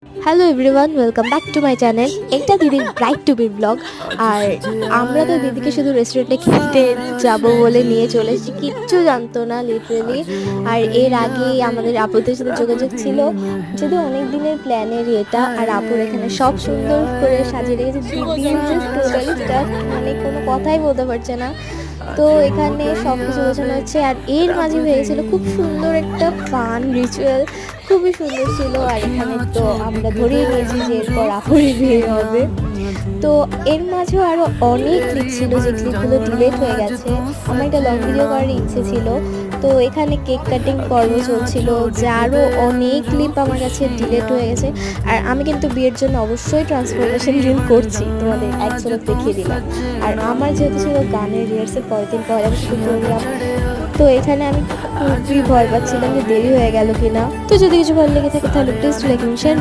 Hello everyone, welcome back to my channel. এটা দিদির bright two B blog. আর আমরা তো দিদিকে শুধু রেস্টুরেন্টে খেতে যাব বলে নিয়ে চলে এসেছি, কিচ্ছু জানতো না লিটারেলি। আর এর আগে আমাদের আপুদের সাথে যোগাযোগ ছিল, যদি অনেক দিনের প্ল্যানের এটা। আর আপুর এখানে সব সুন্দর করে সাজিয়ে রেখেছে। দিদি টোটালি স্টাফ, মানে কোনো কথাই বলতে পারছে না। তো এখানে সব কিছু বোঝানো হচ্ছে। আর এর মাঝে হয়েছিল খুব সুন্দর একটা ফান রিচুয়াল, খুবই সুন্দর ছিল। আর এখানে তো আমরা ধরেই নিয়েছি যে এরপর আপুরে বিয়ে হবে। তো এর মাঝেও আরও অনেক ক্লিপ ছিল, যে ক্লিপগুলো ডিলেট হয়ে গেছে। আমার একটা লং ভিডিও করার ইচ্ছে ছিল। তো এখানে কেক কাটিং পর্ব চলছিল, যারও অনেক ক্লিপ আমার কাছে ডিলেট হয়ে গেছে। আর আমি কিন্তু বিয়ের জন্য অবশ্যই ট্রান্সফরমেশন রিল করছি, তোমাদের এক ঝলক দেখিয়ে দিলাম। আর আমার যেহেতু ছিল গানের রিহার্সেল পরের দিন, পয়লা বৈশাখের প্রোগ্রাম, তো এখানে আমি খুবই ভয় পাচ্ছিলাম যে দেরি হয়ে গেল কিনা। তো যদি কিছু ভালো লেগে থাকে তাহলে প্লিজ লাইক, শেয়ার,